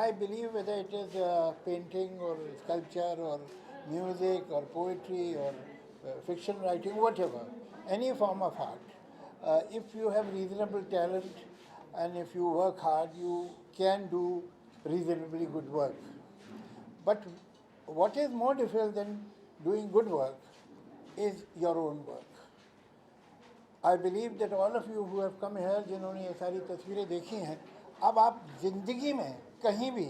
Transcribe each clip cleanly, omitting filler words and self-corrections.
I believe whether it is painting or sculpture or music or poetry or fiction writing, whatever, any form of art, if you have reasonable talent and if you work hard, you can do reasonably good work. But what is more difficult than doing good work is your own work. I believe that all of you who have come here, जिन्होंने ये सारी तस्वीरें देखी हैं, अब आप ज़िंदगी में कहीं भी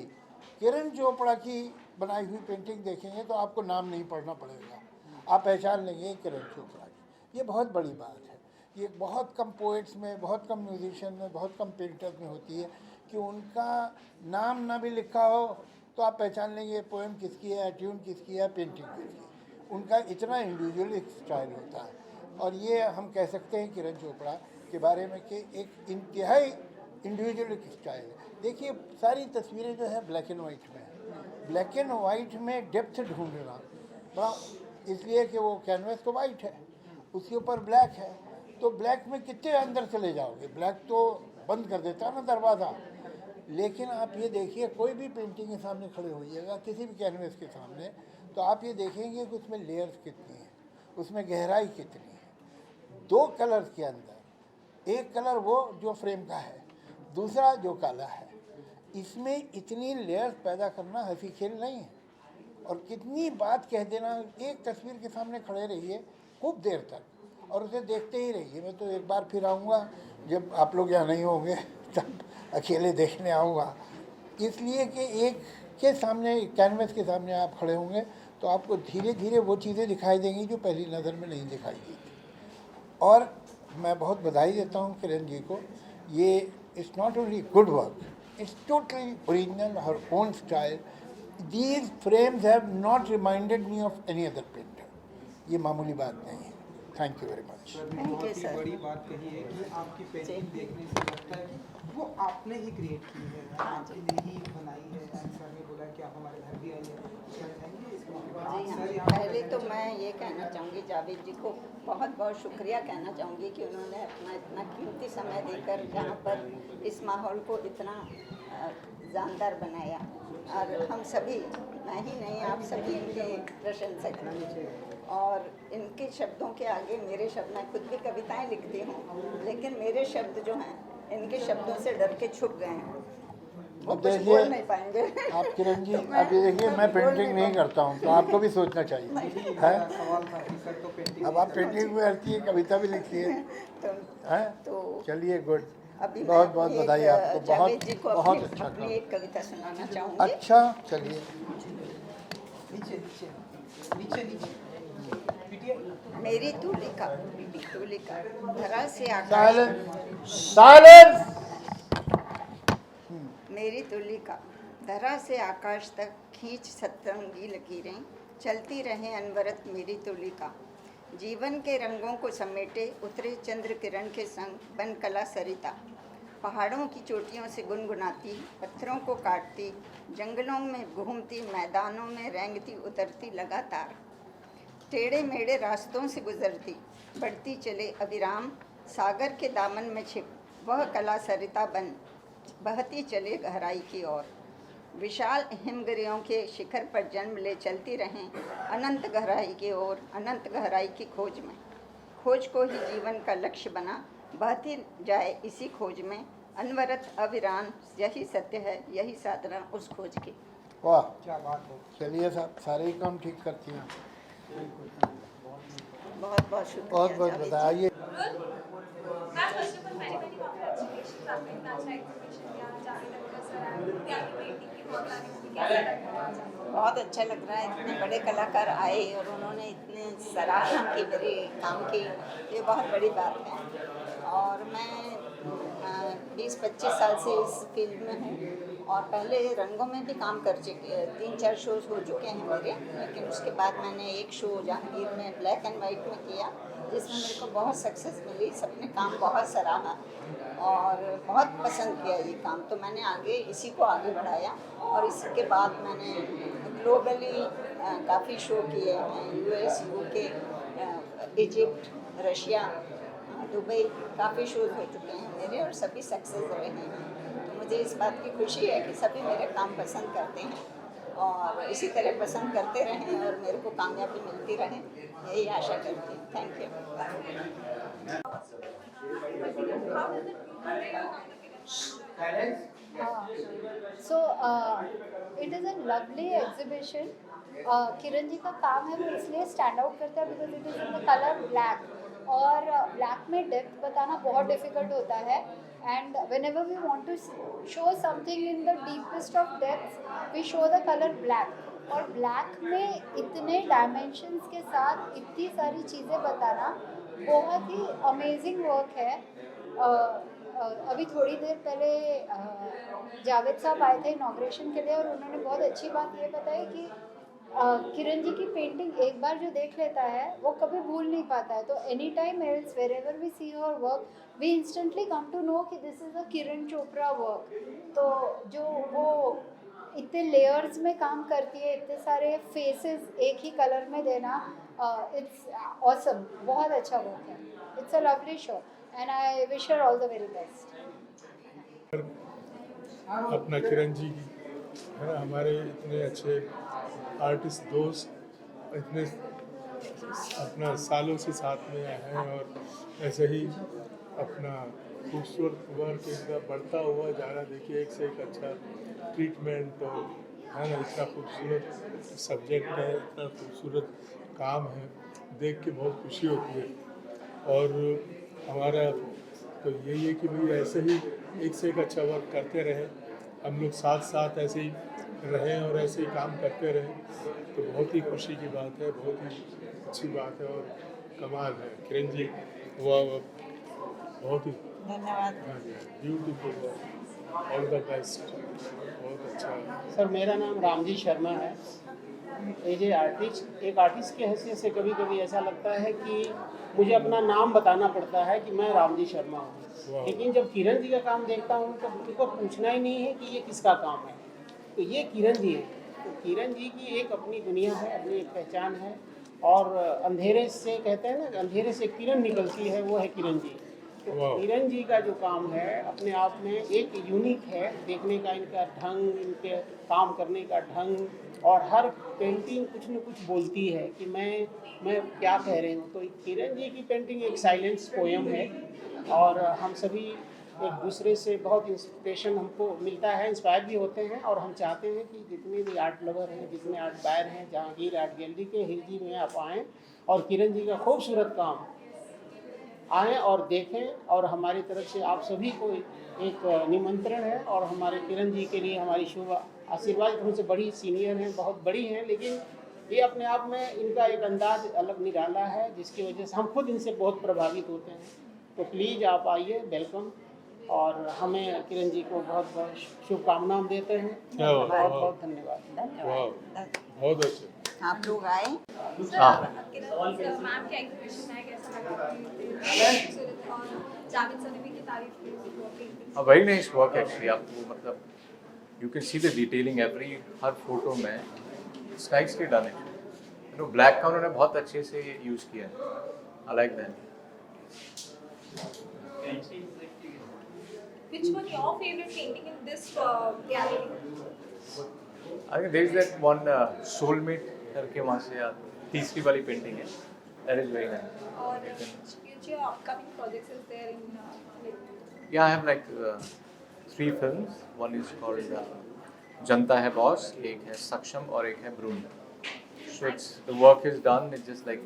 किरण चोपड़ा की बनाई हुई पेंटिंग देखेंगे तो आपको नाम नहीं पढ़ना पड़ेगा, आप पहचान लेंगे किरण चोपड़ा की। ये बहुत बड़ी बात है। ये बहुत कम पोइट्स में, बहुत कम म्यूजिशियन में, बहुत कम पेंटर्स में होती है कि उनका नाम ना भी लिखा हो तो आप पहचान लेंगे पोएम किसकी है, ट्यून किसकी है, पेंटिंग किसकी है। उनका इतना इंडिविजुअल स्टाइल होता है। और ये हम कह सकते हैं किरण चोपड़ा के बारे में कि एक इंतहाई इंडिविजुअल स्टाइल है। देखिए सारी तस्वीरें जो है ब्लैक एंड वाइट में है। ब्लैक एंड वाइट में डेप्थ ढूंढना बड़ा, इसलिए कि वो कैनवस तो वाइट है, उसके ऊपर ब्लैक है, तो ब्लैक में कितने अंदर चले जाओगे, ब्लैक तो बंद कर देता है ना दरवाज़ा। लेकिन आप ये देखिए कोई भी पेंटिंग के सामने खड़े होइएगा, किसी भी कैनवस के सामने, तो आप ये देखेंगे कि उसमें लेयर्स कितनी है, उसमें गहराई कितनी है। दो कलर्स के अंदर, एक कलर वो जो फ्रेम का है, दूसरा जो काला है, इसमें इतनी लेयर्स पैदा करना हंसी खेल नहीं है। और कितनी बात कह देना, एक तस्वीर के सामने खड़े रहिए खूब देर तक और उसे देखते ही रहिए। मैं तो एक बार फिर आऊँगा जब आप लोग यहाँ नहीं होंगे, तब अकेले देखने आऊँगा, इसलिए कि एक के सामने, कैनवस के सामने आप खड़े होंगे तो आपको धीरे धीरे वो चीज़ें दिखाई देंगी जो पहली नज़र में नहीं दिखाई दी थी। और मैं बहुत बधाई देता हूँ किरण जी को। ये it's not only good work, it's totally original, her own style. These frames have not reminded me of any other painter. ये मामूली बात नहीं है। Thank you very much. Thank you sir. बड़ी बात कही है कि आपकी पेंटिंग देखने से लगता है कि वो आपने ही क्रिएट की है, आपके लिए ही बनाई है। सर ने बोला कि आप हमारे घर भी आइए, जी हाँ, पहले तो मैं ये कहना चाहूँगी जावेद जी को बहुत बहुत शुक्रिया कहना चाहूँगी कि उन्होंने अपना इतना कीमती समय देकर यहाँ पर इस माहौल को इतना जानदार बनाया। और हम सभी, मैं ही नहीं आप सभी इनके प्रशंसक हैं। और इनके शब्दों के आगे मेरे शब्द, मैं खुद भी कविताएं लिखती हूँ, लेकिन मेरे शब्द जो हैं इनके शब्दों से डर के छुप गए हैं, वो अब कुछ देखिए बोल नहीं पाएंगे। आप किरण जी, तो अब ये देखिए मैं पेंटिंग नहीं करता हूँ, तो आपको भी सोचना चाहिए है। सवाल था कि सर तो पेंटिंग अब आप पेंटिंग भी करती है, कविता भी लिखती है, तो हैं? तो चलिए गुड, अभी बहुत बहुत मैं बधाई एक, आपको, जावेद जी को बहुत अपनी अच्छा अपनी काम। एक कविता सुनाना चाहूँगी। अच्छा चलिए। नीचे नीचे नीचे नीचे पीटिए। मेरी तुलिका धरा से आकाश, साइलेंस साइलेंस। मेरी तुलिका धरा से आकाश तक खींच सतरंगी लकीरें, चलती रहे अनवरत मेरी तुलिका। जीवन के रंगों को समेटे उतरे चंद्र किरण के संग बन कला सरिता। पहाड़ों की चोटियों से गुनगुनाती, पत्थरों को काटती, जंगलों में घूमती, मैदानों में रेंगती उतरती लगातार। टेढ़े मेढ़े रास्तों से गुजरती, बढ़ती चले अविराम, सागर के दामन में छिप वह कला सरिता बन बहती चले गहराई की ओर। विशाल हिमगिरियों के शिखर पर जन्म ले चलती रहें अनंत गहराई की ओर, अनंत गहराई की खोज में। खोज को ही जीवन का लक्ष्य बना, बहती जाए इसी खोज में, अनवरत अविराम यही सत्य है, यही साधना उस खोज की। वाह क्या बात है। चलिए साहब, सारे ही काम ठीक करती हैं। बहुत बहुत शुक्रिया। बहुत बहुत जावेद जी। बताइए। Ma'am first of all very very congratulations, आपने इतना अच्छा एग्जीबिशन किया। जावेद अख्तर सर आए, प्यार की पेंटिंग की बहुत तारीफ की, कैसा लग रहा है? बहुत अच्छा लग रहा है, इतने बड़े कलाकार आए और उन्होंने इतने सराहना की मेरे काम की, ये बहुत बड़ी बात है। और मैं 20-25 साल से इस फील्ड में हूँ और पहले रंगों में भी काम कर चुके, 3-4 शोज हो चुके हैं मेरे, लेकिन उसके बाद मैंने एक शो जहांगीर में ब्लैक एंड वाइट में किया, जिसमें मेरे को बहुत सक्सेस मिली, सबने काम बहुत सराहा और बहुत पसंद किया ये काम। तो मैंने आगे इसी को आगे बढ़ाया और इसके बाद मैंने ग्लोबली काफ़ी शो किए हैं, US, UK, Egypt, Russia, Dubai, काफ़ी शोज हो चुके हैं मेरे और सभी सक्सेस रहे हैं। तो मुझे इस बात की खुशी है कि सभी मेरे काम पसंद करते हैं और इसी तरह पसंद करते रहें और मेरे को कामयाबी मिलती रहे, यही आशा करती हूँ। Thank you. So it is a lovely exhibition. Kiran ji का काम है वो इसलिए स्टैंड आउट करता है because it is in the colour black और ब्लैक में डेप्थ बताना बहुत डिफिकल्ट होता है and when ever we want to show something in the deepest of depth we show the colour black और ब्लैक में इतने डायमेंशंस के साथ इतनी सारी चीज़ें बताना बहुत ही अमेजिंग वर्क है। अभी थोड़ी देर पहले जावेद साहब आए थे इनॉग्रेशन के लिए और उन्होंने बहुत अच्छी बात ये बताई कि किरण जी की पेंटिंग एक बार जो देख लेता है वो कभी भूल नहीं पाता है। तो any time else wherever we see her work we instantly come to know कि this is a Kiran Chopra work. तो जो वो इतने लेयर्स में काम करती है, इतने सारे फेसेस एक ही कलर में देना, इट्स ऑसम, बहुत अच्छा वर्क है। It's a lovely show and I wish her all the very best. अपना किरण जी है ना, हमारे इतने अच्छे आर्टिस्ट दोस्त इतने अपना सालों से साथ में हैं और ऐसे ही अपना खूबसूरत वर्क इनका बढ़ता हुआ जा रहा। देखिए एक से एक अच्छा ट्रीटमेंट और है ना, इतना खूबसूरत सब्जेक्ट है, इतना खूबसूरत काम है, देख के बहुत खुशी होती है। और हमारा तो यही है कि भाई ऐसे ही एक से एक अच्छा वर्क करते रहें, हम लोग साथ साथ ऐसे ही रहें और ऐसे ही काम करते रहें, तो बहुत ही खुशी की बात है, बहुत ही अच्छी बात है और कमाल है। किरण जी वाह, बहुत ही धन्यवाद। ब्यूटीफुल, ऑल द बेस्ट, बहुत अच्छा है। सर मेरा नाम रामजी शर्मा है एज ए आर्टिस्ट, एक आर्टिस्ट की हैसियत से कभी कभी ऐसा लगता है कि मुझे अपना नाम बताना पड़ता है कि मैं रामजी शर्मा हूँ। लेकिन जब किरण जी का काम देखता हूँ तो उनको पूछना ही नहीं है कि ये किसका काम है, तो ये किरण जी है। तो किरण जी की एक अपनी दुनिया है, अपनी एक पहचान है, और अंधेरे से कहते हैं ना, अंधेरे से किरण निकलती है, वो है किरण जी। तो किरण जी का जो काम है अपने आप में एक यूनिक है, देखने का इनका ढंग, इनके काम करने का ढंग, और हर पेंटिंग कुछ न कुछ बोलती है कि मैं क्या कह रही हूँ। तो किरण जी की पेंटिंग एक साइलेंस पोएम है, और हम सभी एक दूसरे से बहुत इंस्पिरेशन हमको मिलता है, इंस्पायर भी होते हैं, और हम चाहते हैं कि जितने भी आर्ट लवर हैं, जितने आर्ट बायर हैं, जहांगीर आर्ट गैलरी के हिरजी में आप आएँ और किरण जी का खूबसूरत काम आएँ और देखें। और हमारी तरफ से आप सभी को एक निमंत्रण है, और हमारे किरण जी के लिए हमारी शुभ आशीर्वाद। हमसे बड़ी सीनियर हैं, बहुत बड़ी हैं, लेकिन ये अपने आप में इनका एक अंदाज अलग निराला है, जिसकी वजह से हम खुद इनसे बहुत प्रभावित होते हैं। तो प्लीज़ आप आइए, वेलकम, और हमें किरण जी को बहुत बहुत शुभकामनाएं देते हैं। बहुत बहुत धन्यवाद। बहुत अच्छे। आप लोग आए। किरण मैम के एग्जीबिशन में कैसा लगा? खूबसूरत, और जावेद सर ने भी की तारीफ की painting. A very nice work actually. आपको मतलब you can see the detailing every her photo में it's nicely done it. You know black का उन्होंने बहुत अच्छे से यूज किया है. I like that. Which one your favorite painting in this gallery? I think there is that one soulmate करके वहाँ से तीसरी वाली पेंटिंग है. That is very nice. और future upcoming projects is there in like Yeah, I have like 3 films. One is called जनता है boss, एक है सक्षम और एक है ब्रून. So it's the work is done. It's just like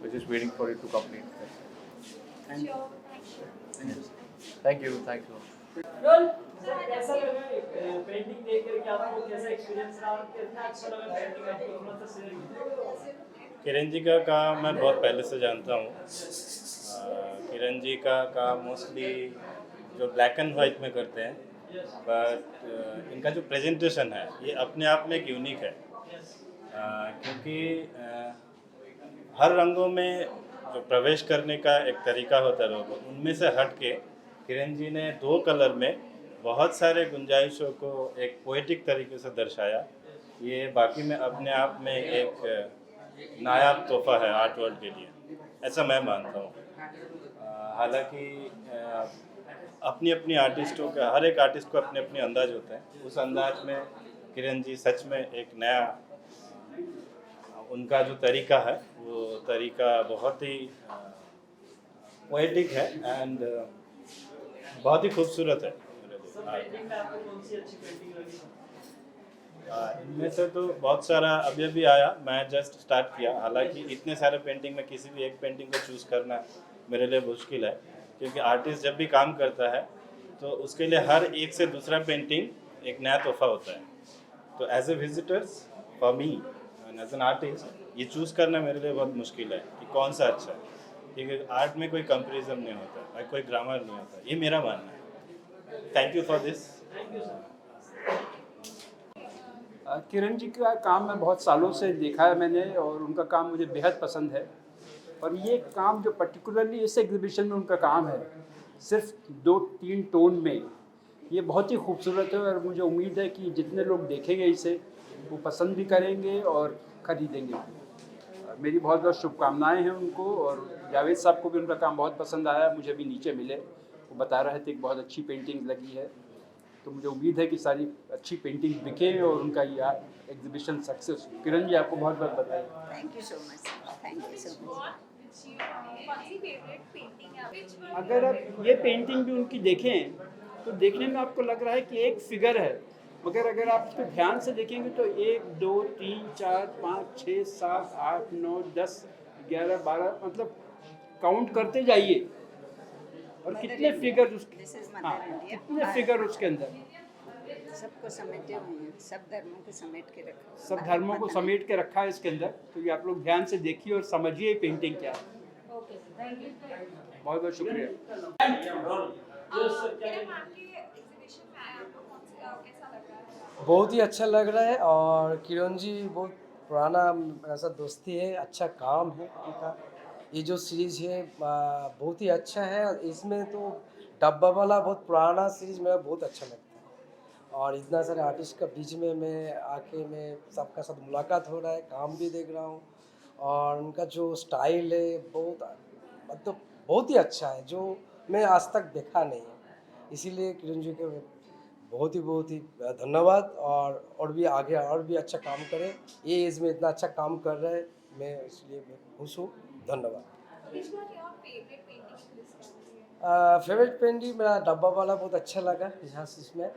we're just waiting for it to complete. sure. Thank you. Thanks a lot. Sir कैसा लगा painting देख करके आपको, कैसा एक्सपीरियंस रहा और कितना अच्छा लगा पेंटिंग आपको, थोड़ा सा शेयर कीजिए। किरण जी का काम मैं बहुत पहले से जानता हूँ। किरण जी का काम मोस्टली जो ब्लैक एंड वाइट में करते हैं, बट इनका जो प्रेजेंटेशन है ये अपने आप में एक यूनिक है, क्योंकि हर रंगों में जो प्रवेश करने का एक तरीका होता है लोगों, उनमें से हट के किरण जी ने 2 कलर में बहुत सारे गुंजाइशों को एक पोएटिक तरीके से दर्शाया। ये बाकी में अपने आप में एक नायाब तोहफा है आर्ट वर्ल्ड के लिए, ऐसा मैं मानता हूँ। हालांकि अपनी अपनी आर्टिस्टों का, हर एक आर्टिस्ट को अपने अपने अंदाज होते हैं। उस अंदाज में किरण जी सच में एक नया, उनका जो तरीका है वो तरीका बहुत ही पोएटिक है एंड बहुत ही खूबसूरत है। पेंटिंग में आपको कौन सी अच्छी पेंटिंग लगी? इनमें से तो बहुत सारा अभी अभी आया, मैं जस्ट स्टार्ट किया। हालांकि इतने सारे पेंटिंग में किसी भी एक पेंटिंग को चूज़ करना मेरे लिए मुश्किल है, क्योंकि आर्टिस्ट जब भी काम करता है तो उसके लिए हर एक से दूसरा पेंटिंग एक नया तोहफा होता है। तो as a visitors for me and as an artist ये चूज़ करना मेरे लिए बहुत मुश्किल है कि कौन सा अच्छा है, क्योंकि आर्ट में कोई कंपेरिजन नहीं होता, कोई ग्रामर नहीं होता, ये मेरा मानना है। Thank you for this. Kiran ji का काम मैं बहुत सालों से देखा है मैंने, और उनका काम मुझे बेहद पसंद है। और ये काम जो पर्टिकुलरली इस एग्जीबिशन में उनका काम है, सिर्फ 2-3 टोन में, ये बहुत ही खूबसूरत है। और मुझे उम्मीद है कि जितने लोग देखेंगे इसे वो पसंद भी करेंगे और ख़रीदेंगे। मेरी बहुत बहुत शुभकामनाएं हैं उनको, और जावेद साहब को भी उनका काम बहुत पसंद आया। मुझे भी नीचे मिले, वो बता रहे थे कि बहुत अच्छी पेंटिंग लगी है। तो मुझे उम्मीद है कि सारी अच्छी पेंटिंग बिके और उनका ये एग्जीबिशन सक्सेस। किरण जी आपको बहुत बहुत बधाई। Thank you so much, thank you so much. अगर आप ये पेंटिंग भी उनकी देखें तो देखने में आपको लग रहा है कि एक फिगर है, मगर अगर आप इसको ध्यान से देखेंगे तो 1 2 3 4 5 6 7 8 9 10 11 12 मतलब काउंट करते जाइए और कितने फिगर उसके, हाँ, कितने फिगर उसके अंदर, सबको समेटे हुए हैं, सब धर्मों को समेट के रखा, सब धर्मों को समेट के रखा है इसके अंदर। तो ये आप लोग ध्यान से देखिए और समझिए ये पेंटिंग क्या है। बहुत बहुत शुक्रिया। बहुत ही अच्छा लग रहा है, और किरण जी बहुत पुराना मेरा साथ दोस्ती है, अच्छा काम है उनका। ये जो सीरीज़ है बहुत ही अच्छा है। और इसमें तो डब्बा वाला बहुत पुराना सीरीज़ मेरा बहुत अच्छा लगता है। और इतना सारे आर्टिस्ट का बीच में मैं आके मैं सबका साथ मुलाकात हो रहा है, काम भी देख रहा हूँ। और उनका जो स्टाइल है बहुत मतलब बहुत ही अच्छा है, जो मैं आज तक देखा नहीं है। इसीलिए किरण जी के बहुत ही धन्यवाद। और भी आगे और भी अच्छा काम करें। ये एज में इतना अच्छा काम कर रहे हैं, मैं इसलिए मैं खुश हूँ। धन्यवाद। Which one your favorite painting in this gallery? Favourite painting मेरा डब्बा वाला बहुत अच्छा लगा यहाँ से इसमें।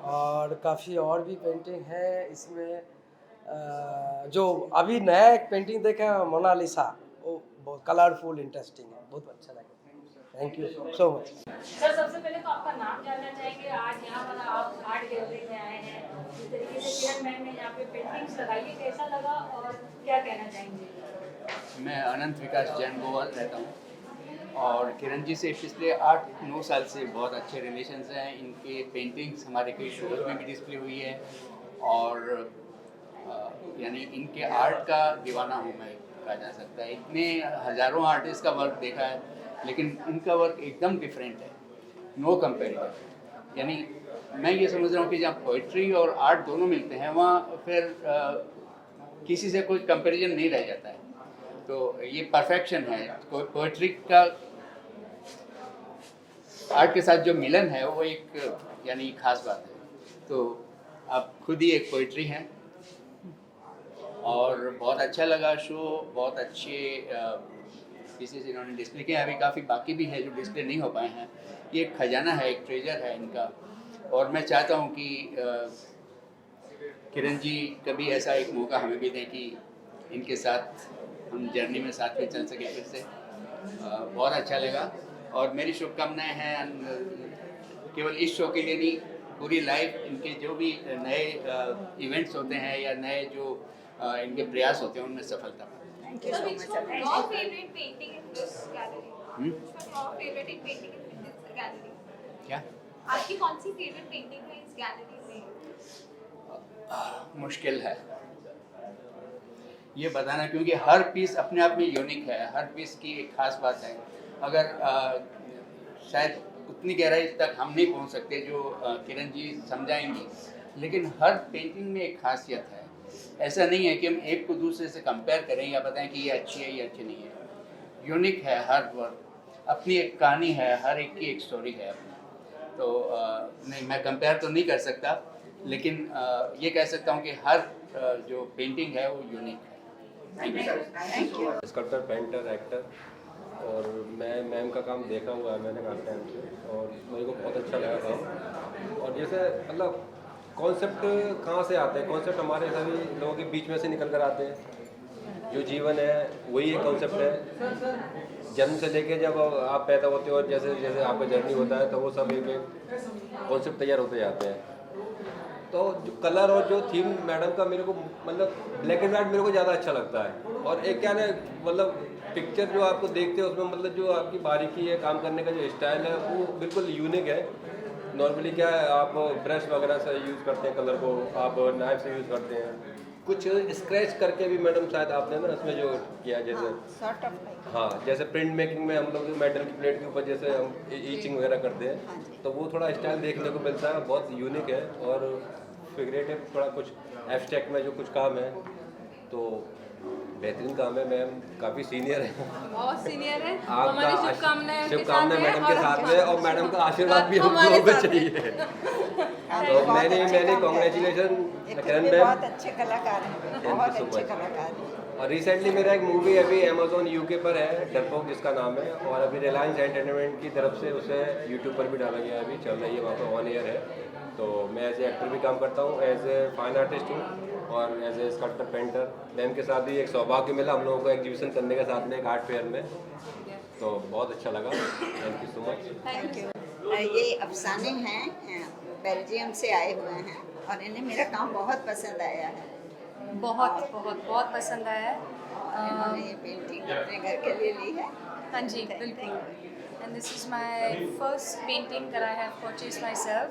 और काफ़ी और भी पेंटिंग है इसमें। जो अभी नया एक पेंटिंग देखा मोनालिसा, वो बहुत कलरफुल इंटरेस्टिंग है, बहुत अच्छा लगा। Thank you so much. Sir सबसे पहले तो आपका नाम जानना चाहेंगे। आज यहाँ पर आप आर्ट गैलरी में आए हैं, जिस तरीके से किरण मैम ने यहाँ पे पेंटिंग्स लगाई है, कैसा लगा और क्या कहना चाहेंगे? मैं अनंत विकास जैन गोवाल रहता हूँ और किरण जी से पिछले 8-9 साल से बहुत अच्छे रिलेशंस हैं। इनके पेंटिंग्स हमारे कई शोज में भी डिस्प्ले हुई है और यानी इनके आर्ट का दीवाना हूँ मैं, कहा जा सकता है। इतने हज़ारों आर्टिस्ट का वर्क देखा है, लेकिन इनका वर्क एकदम डिफरेंट है, नो कंपेरिजन। यानी मैं ये समझ रहा हूँ कि जहाँ पोइट्री और आर्ट दोनों मिलते हैं, वहाँ फिर किसी से कोई कंपैरिजन नहीं रह जाता है। तो ये परफेक्शन है। कोई पोइट्री का आर्ट के साथ जो मिलन है वो एक यानी खास बात है। तो आप खुद ही एक पोइट्री हैं और बहुत अच्छा लगा शो। बहुत अच्छे पीसेस इन्होंने डिस्प्ले किए। अभी काफ़ी बाकी भी है जो डिस्प्ले नहीं हो पाए हैं। ये एक खजाना है, एक ट्रेजर है इनका। और मैं चाहता हूँ कि किरण जी कभी ऐसा एक मौका हमें भी दें कि इनके साथ हम जर्नी में साथ में चल सके फिर से। बहुत अच्छा लगा और मेरी शुभकामनाएं हैं केवल इस शो के लिए नहीं, पूरी लाइफ इनके जो भी नए इवेंट्स होते हैं या नए जो इनके प्रयास होते हैं उनमें सफलता। Thank you so Which much. one your favorite painting in this gallery? Which one your favorite painting in this gallery? क्या आपकी कौन सी फेवरेट पेंटिंग है इस गैलरी में? मुश्किल है ये बताना, क्योंकि हर पीस अपने आप में यूनिक है। हर पीस की एक खास बात है। अगर शायद उतनी गहराई तक हम नहीं पहुंच सकते जो किरण जी समझाएंगी, लेकिन हर पेंटिंग में एक खासियत है। ऐसा नहीं है कि हम एक को दूसरे से कंपेयर करें या बताएं कि ये अच्छी है, ये अच्छी नहीं है। यूनिक है हर वर्क, अपनी एक कहानी है, हर एक की एक स्टोरी है अपनी। तो नहीं, मैं कंपेयर तो नहीं कर सकता, लेकिन ये कह सकता हूँ कि हर जो पेंटिंग है वो यूनिक है। Thank you sir. Sculptor, painter, actor. और मैं मैम का काम देखा हुआ है मैंने काफ़ी टाइम से और मेरे को बहुत अच्छा लगा था। और जैसे मतलब कॉन्सेप्ट कहाँ से आते हैं? कॉन्सेप्ट हमारे सभी लोगों के बीच में से निकल कर आते हैं। जो जीवन है वही एक कॉन्सेप्ट है। जन्म से लेके जब आप पैदा होते हो और जैसे जैसे आपका जर्नी होता है तो वो सब एक कॉन्सेप्ट तैयार होते जाते हैं। तो जो कलर और जो थीम मैडम का मेरे को मतलब ब्लैक एंड वाइट मेरे को ज़्यादा अच्छा लगता है। और एक क्या है मतलब पिक्चर जो आपको देखते हो उसमें मतलब जो आपकी बारीकी है, काम करने का जो स्टाइल है वो बिल्कुल यूनिक है। नॉर्मली क्या है आप ब्रश वगैरह से यूज़ करते हैं, कलर को आप नाइफ से यूज़ करते हैं। कुछ स्क्रैच करके भी मैडम शायद आपने ना इसमें जो किया जैसे हाँ जैसे प्रिंट मेकिंग में हम लोग जो मेटल की प्लेट के ऊपर जैसे हम ईचिंग वगैरह करते हैं तो वो थोड़ा स्टाइल देखने को मिलता है, बहुत यूनिक है। और फिगरेटिव थोड़ा कुछ एब्स्ट्रैक्ट में जो कुछ काम है तो बेहतरीन काम है। मैम काफ़ी सीनियर है, बहुत सीनियर है। आपका शुभकामनाएं मैडम के साथ में और मैडम का आशीर्वाद भी हम लोगों को चाहिए। तो मैंने कॉन्ग्रेचुलेशन किरण मैम, बहुत अच्छे कलाकार हैं, बहुत अच्छे कलाकार हैं। और रिसेंटली मेरा एक मूवी अभी अमेजोन यूके पर है, डरपोक जिसका नाम है, और अभी रिलायंस एंटरटेनमेंट की तरफ से उसे यूट्यूब पर भी डाला गया है, अभी चल रही है, वहाँ पर ऑन एयर है। तो मैं एज ए एक्टर भी काम करता हूँ, एज ए फाइन आर्टिस्ट हूँ और as a sculptor painter. Ma'am के साथ भी एक सौभाग्य मिला हम लोगों को एग्जीबिशन करने के साथ में एक आर्ट फेयर में, तो बहुत अच्छा लगा। Thank you so much. Thank you. ये अफसाने हैं, बेल्जियम से आए हुए हैं और इन्हें मेरा काम बहुत पसंद आया है। बहुत बहुत बहुत पसंद आया है। इन्होंने ये पेंटिंग अपने घर के लिए ली है। हाँ जी बिल्कुल। And this is my first painting that I have purchased myself.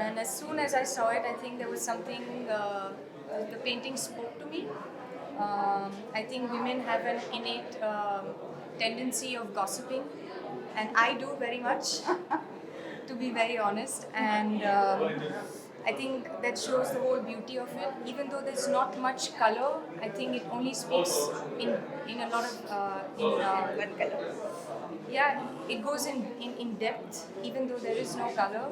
And as soon as I saw it, I think there was something, the painting spoke to me. me. I think women have an innate tendency of gossiping, and I do very much, to be very honest. And I think that shows the whole beauty of it. Even though there's not much color, I think it only speaks in a lot of one color. Yeah, it goes in depth, even though there is no color.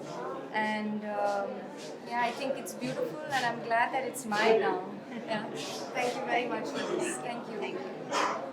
And yeah, I think it's beautiful, and I'm glad that it's mine now. Yeah. Thank you very much for this. Thank you. Thank you.